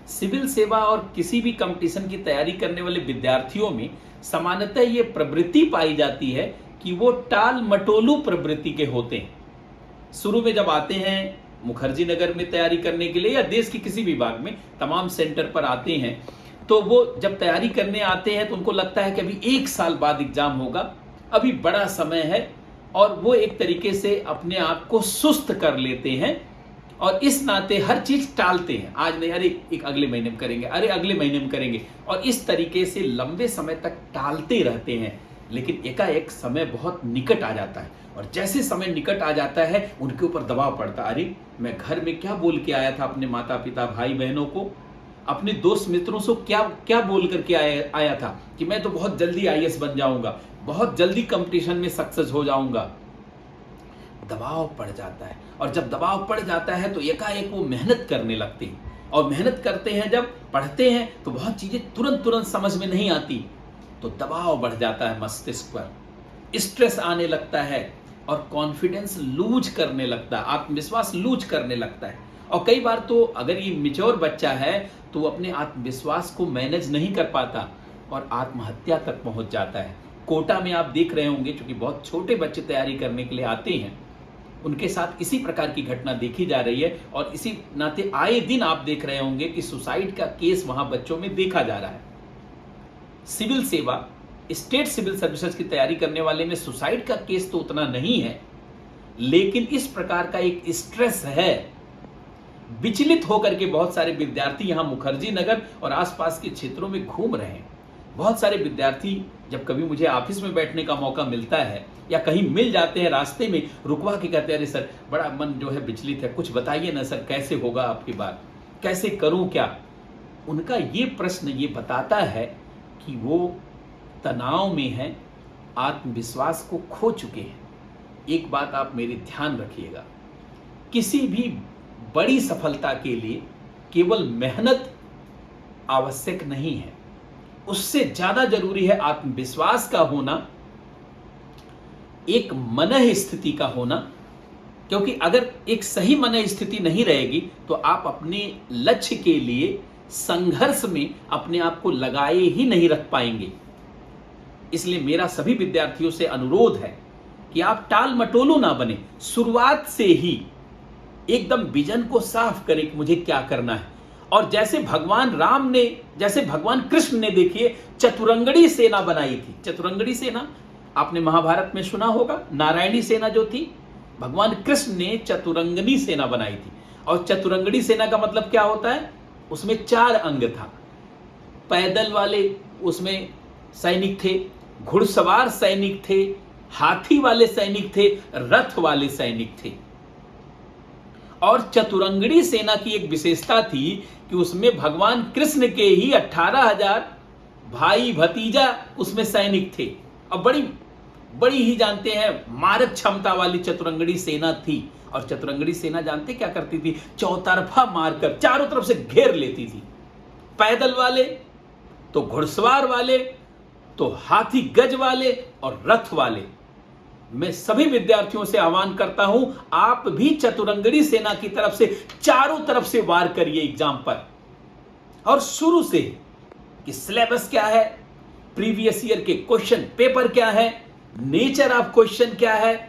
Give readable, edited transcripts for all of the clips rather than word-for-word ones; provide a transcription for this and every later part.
Civil सेवा और किसी भी कंपटीशन की तैयारी करने वाले विद्यार्थियों में सामान्यतः ये प्रवृत्ति पाई जाती है कि वो टाल मटोलू प्रवृत्ति के होते हैं। शुरू में जब आते हैं मुखर्जी नगर में तैयारी करने के लिए या देश के किसी भी भाग में तमाम सेंटर पर आते हैं, तो वो जब तैयारी करने आते हैं तो उनको लगता है कि अभी 1 साल बाद एग्जाम होगा, अभी बड़ा समय है, और वो एक तरीके से अपने आप को सुस्त कर लेते हैं और इस नाते हर चीज टालते हैं। आज नहीं, अरे एक अगले महीने में करेंगे, अरे अगले महीने में करेंगे, और इस तरीके से लंबे समय तक टालते रहते हैं। लेकिन एकाएक समय बहुत निकट आ जाता है, और जैसे समय निकट आ जाता है उनके ऊपर दबाव पड़ता है। अरे मैं घर में क्या बोल के आया था अपने माता पिता भाई बहनों को, अपने दोस्त मित्रों से क्या क्या बोल करके आया था कि मैं तो बहुत जल्दी आईएएस बन जाऊंगा, बहुत जल्दी कंपटीशन में सक्सेस हो जाऊंगा। दबाव पड़ जाता है, और जब दबाव पड़ जाता है तो एकाएक वो मेहनत करने लगते हैं, और मेहनत करते हैं, जब पढ़ते हैं तो बहुत चीजें तुरंत समझ में नहीं आती, तो दबाव बढ़ जाता है मस्तिष्क पर, स्ट्रेस आने लगता है और कॉन्फिडेंस लूज करने लगता है, आत्मविश्वास लूज करने लगता है। और कई बार तो अगर ये मैच्योर बच्चा है तो वो अपने आत्मविश्वास को मैनेज नहीं कर पाता और आत्महत्या तक पहुंच जाता है। कोटा में आप देख रहे होंगे, क्योंकि बहुत छोटे बच्चे तैयारी करने के लिए आते हैं, उनके साथ इसी प्रकार की घटना देखी जा रही है, और इसी नाते आए दिन आप देख रहे होंगे कि सुसाइड का केस वहां बच्चों में देखा जा रहा है। सिविल सेवा, स्टेट सिविल सर्विसेज की तैयारी करने वाले में सुसाइड का केस तो उतना नहीं है, लेकिन इस प्रकार का एक स्ट्रेस है। विचलित होकर के बहुत सारे विद्यार्थी यहां मुखर्जी नगर और आसपास के क्षेत्रों में घूम रहे हैं। बहुत सारे विद्यार्थी, जब कभी मुझे ऑफिस में बैठने का मौका मिलता है या कहीं मिल जाते हैं रास्ते में, रुकवा के कहते हैं, अरे सर बड़ा मन जो है विचलित है, कुछ बताइए ना सर, कैसे होगा आपकी बात, कैसे करूं क्या। उनका ये प्रश्न ये बताता है कि वो तनाव में है, आत्मविश्वास को खो चुके हैं। एक बात आप मेरी ध्यान रखिएगा, किसी भी बड़ी सफलता के लिए केवल मेहनत आवश्यक नहीं है, उससे ज्यादा जरूरी है आत्मविश्वास का होना, एक मनः स्थिति का होना। क्योंकि अगर एक सही मनः स्थिति नहीं रहेगी तो आप अपने लक्ष्य के लिए संघर्ष में अपने आप को लगाए ही नहीं रख पाएंगे। इसलिए मेरा सभी विद्यार्थियों से अनुरोध है कि आप टाल मटोलू ना बने, शुरुआत से ही एकदम विजन को साफ करें कि मुझे क्या करना है। और जैसे भगवान राम ने, जैसे भगवान कृष्ण ने, देखिए, चतुरंगड़ी सेना बनाई थी। चतुरंगड़ी सेना आपने महाभारत में सुना होगा, नारायणी सेना जो थी, भगवान कृष्ण ने चतुरंगनी सेना बनाई थी। और चतुरंगड़ी सेना का मतलब क्या होता है, उसमें 4 अंग था। पैदल वाले उसमें सैनिक थे, घुड़सवार सैनिक थे, हाथी वाले सैनिक थे, रथ वाले सैनिक थे। और चतुरंगड़ी सेना की एक विशेषता थी कि उसमें भगवान कृष्ण के ही 18,000 भाई भतीजा उसमें सैनिक थे। और बड़ी ही जानते हैं मारक क्षमता वाली चतुरंगड़ी सेना थी। और चतुरंगड़ी सेना जानते क्या करती थी, चौतरफा मारकर चारों तरफ से घेर लेती थी। पैदल वाले तो घुड़सवार वाले तो हाथी गज वाले और रथ वाले। मैं सभी विद्यार्थियों से आह्वान करता हूं, आप भी चतुरंगड़ी सेना की तरफ से चारों तरफ से वार करिए एग्जाम पर, और शुरू से कि सिलेबस क्या है, प्रीवियस ईयर के क्वेश्चन पेपर क्या है, नेचर ऑफ क्वेश्चन क्या है,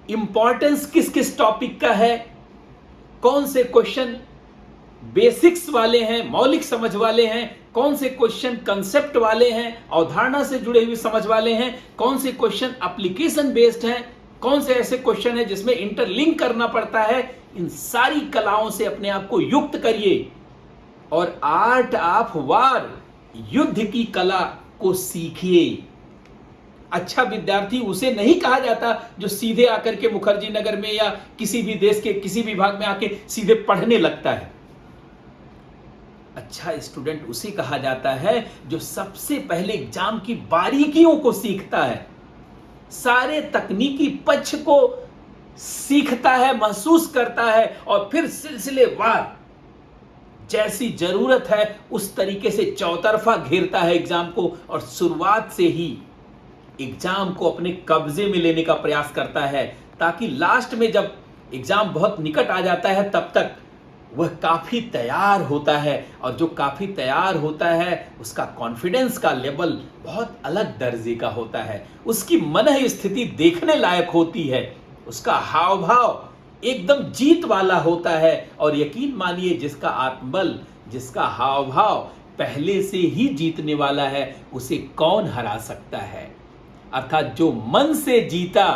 इंपॉर्टेंस किस किस टॉपिक का है, कौन से क्वेश्चन बेसिक्स वाले हैं, मौलिक समझ वाले हैं, कौन से क्वेश्चन कंसेप्ट वाले हैं, अवधारणा से जुड़े हुए समझ वाले हैं, कौन से क्वेश्चन एप्लीकेशन बेस्ड हैं, कौन से ऐसे क्वेश्चन हैं जिसमें इंटरलिंक करना पड़ता है। इन सारी कलाओं से अपने आप को युक्त करिए और आर्ट ऑफ वार, युद्ध की कला को सीखिए। अच्छा विद्यार्थी उसे नहीं कहा जाता जो सीधे आकर के मुखर्जी नगर में या किसी भी देश के किसी भी भाग में आके सीधे पढ़ने लगता है। अच्छा स्टूडेंट उसे कहा जाता है जो सबसे पहले एग्जाम की बारीकियों को सीखता है, सारे तकनीकी पक्ष को सीखता है, महसूस करता है, और फिर सिलसिलेवार जैसी जरूरत है उस तरीके से चौतरफा घेरता है एग्जाम को, और शुरुआत से ही एग्जाम को अपने कब्जे में लेने का प्रयास करता है, ताकि लास्ट में जब एग्जाम बहुत निकट आ जाता है तब तक वह काफी तैयार होता है, और जो काफी तैयार होता है उसका कॉन्फिडेंस का लेवल बहुत अलग दर्जे का होता है, उसकी मन स्थिति देखने लायक होती है, उसका हाव भाव एकदम जीत वाला होता है। और यकीन मानिए, जिसका आत्मबल, जिसका हाव भाव पहले से ही जीतने वाला है, उसे कौन हरा सकता है। अर्थात जो मन से जीता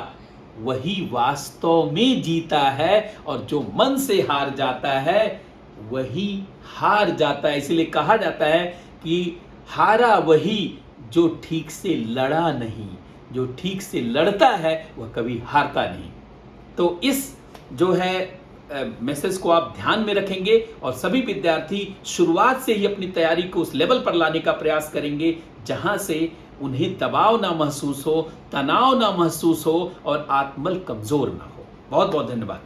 वही वास्तव में जीता है, और जो मन से हार जाता है वही हार जाता है। इसलिए कहा जाता है कि हारा वही जो ठीक से लड़ा नहीं, जो ठीक से लड़ता है वह कभी हारता नहीं। तो इस जो है मैसेज को आप ध्यान में रखेंगे, और सभी विद्यार्थी शुरुआत से ही अपनी तैयारी को उस लेवल पर लाने का प्रयास करेंगे जहां से उन्हें दबाव ना महसूस हो, तनाव ना महसूस हो और आत्मबल कमजोर ना हो। बहुत बहुत धन्यवाद।